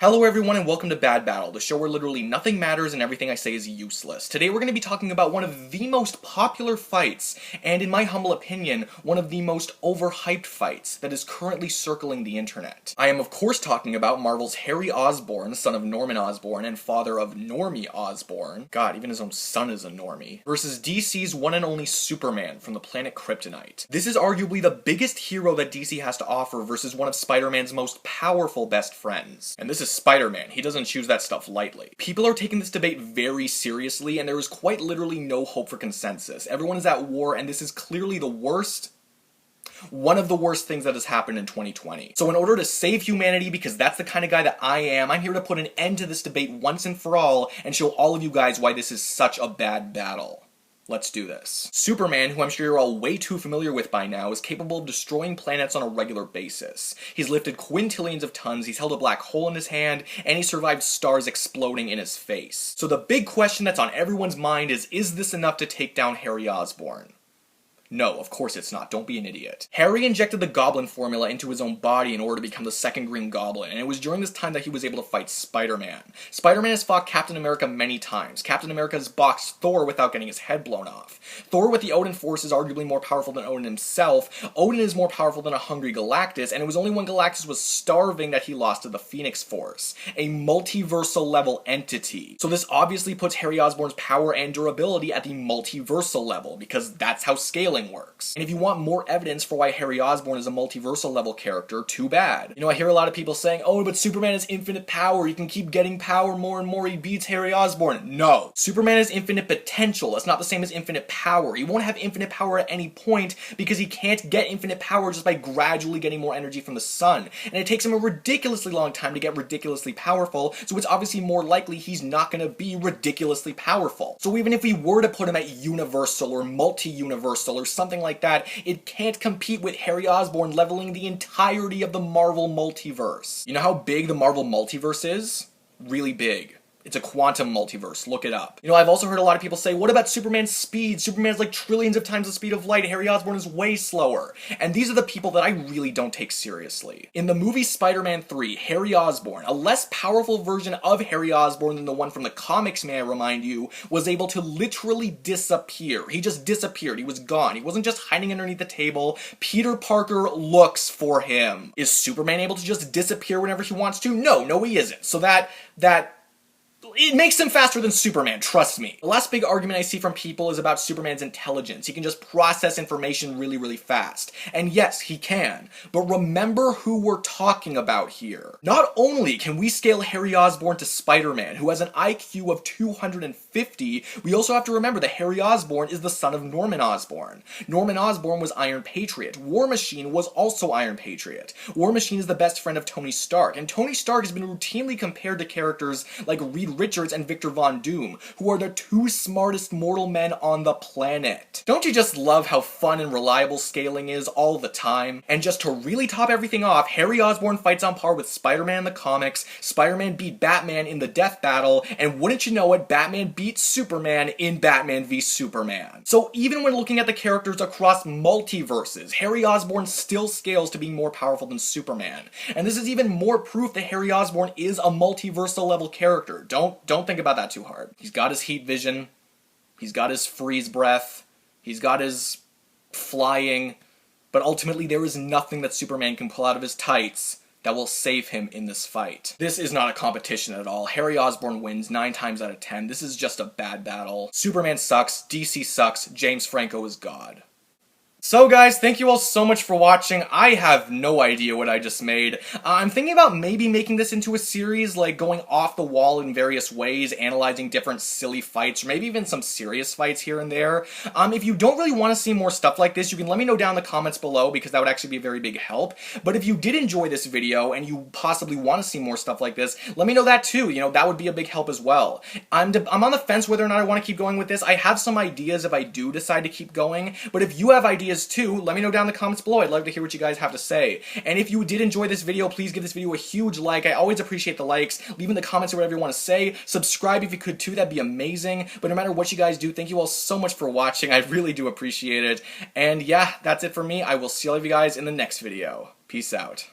Hello everyone and welcome to Bad Battle, the show where literally nothing matters and everything I say is useless. Today we're going to be talking about one of the most popular fights, and in my humble opinion, one of the most overhyped fights that is currently circling the internet. I am of course talking about Marvel's Harry Osborn, son of Norman Osborn and father of Normie Osborn, god, even his own son is a normie, versus DC's one and only Superman from the planet Kryptonite. This is arguably the biggest hero that DC has to offer versus one of Spider-Man's most powerful best friends. And this is Spider-Man. He doesn't choose that stuff lightly. People are taking this debate very seriously, and there is quite literally no hope for consensus. Everyone is at war, and this is clearly one of the worst things that has happened in 2020. So in order to save humanity, because that's the kind of guy that I am, I'm here to put an end to this debate once and for all, and show all of you guys why this is such a bad battle. Let's do this. Superman, who I'm sure you're all way too familiar with by now, is capable of destroying planets on a regular basis. He's lifted quintillions of tons, he's held a black hole in his hand, and he survived stars exploding in his face. So the big question that's on everyone's mind is this enough to take down Harry Osborn? No, of course it's not. Don't be an idiot. Harry injected the Goblin formula into his own body in order to become the second Green Goblin, and it was during this time that he was able to fight Spider-Man. Spider-Man has fought Captain America many times. Captain America has boxed Thor without getting his head blown off. Thor with the Odin Force is arguably more powerful than Odin himself. Odin is more powerful than a hungry Galactus, and it was only when Galactus was starving that he lost to the Phoenix Force, a multiversal level entity. So this obviously puts Harry Osborn's power and durability at the multiversal level, because that's how scaling works. And if you want more evidence for why Harry Osborn is a multiversal level character, too bad. You know, I hear a lot of people saying, oh, but Superman has infinite power, he can keep getting power more and more, he beats Harry Osborn. No. Superman has infinite potential, that's not the same as infinite power. He won't have infinite power at any point because he can't get infinite power just by gradually getting more energy from the sun. And it takes him a ridiculously long time to get ridiculously powerful, so it's obviously more likely he's not gonna be ridiculously powerful. So even if we were to put him at universal or multi-universal or something like that, it can't compete with Harry Osborn leveling the entirety of the Marvel multiverse. You know how big the Marvel multiverse is? Really big. It's a quantum multiverse, look it up. You know, I've also heard a lot of people say, what about Superman's speed? Superman's like trillions of times the speed of light, Harry Osborn is way slower. And these are the people that I really don't take seriously. In the movie Spider-Man 3, Harry Osborn, a less powerful version of Harry Osborn than the one from the comics, may I remind you, was able to literally disappear. He just disappeared, he was gone. He wasn't just hiding underneath the table. Peter Parker looks for him. Is Superman able to just disappear whenever he wants to? No, he isn't. So it makes him faster than Superman, trust me. The last big argument I see from people is about Superman's intelligence. He can just process information really, really fast. And yes, he can. But remember who we're talking about here. Not only can we scale Harry Osborn to Spider-Man, who has an IQ of 250, we also have to remember that Harry Osborn is the son of Norman Osborn. Norman Osborn was Iron Patriot. War Machine was also Iron Patriot. War Machine is the best friend of Tony Stark, and Tony Stark has been routinely compared to characters like Reed Richards and Victor Von Doom, who are the two smartest mortal men on the planet. Don't you just love how fun and reliable scaling is all the time? And just to really top everything off, Harry Osborn fights on par with Spider-Man in the comics, Spider-Man beat Batman in the Death Battle, and wouldn't you know it, Batman beat Superman in Batman v Superman. So even when looking at the characters across multiverses, Harry Osborn still scales to being more powerful than Superman. And this is even more proof that Harry Osborn is a multiversal level character. Don't think about that too hard. He's got his heat vision, he's got his freeze breath, he's got his flying, but ultimately there is nothing that Superman can pull out of his tights that will save him in this fight. This is not a competition at all. Harry Osborn wins 9 times out of 10. This is just a bad battle. Superman sucks, DC sucks, James Franco is God. So guys, thank you all so much for watching. I have no idea what I just made. I'm thinking about maybe making this into a series, like going off the wall in various ways, analyzing different silly fights, or maybe even some serious fights here and there. If you don't really want to see more stuff like this, you can let me know down in the comments below, because that would actually be a very big help. But if you did enjoy this video, and you possibly want to see more stuff like this, let me know that too. You know, that would be a big help as well. I'm on the fence whether or not I want to keep going with this. I have some ideas if I do decide to keep going, but if you have ideas too, let me know down in the comments below. I'd love to hear what you guys have to say. And if you did enjoy this video, please give this video a huge like. I always appreciate the likes. Leave in the comments or whatever you want to say. Subscribe if you could too, that'd be amazing. But no matter what you guys do, thank you all so much for watching. I really do appreciate it. And yeah, that's it for me. I will see all of you guys in the next video. Peace out.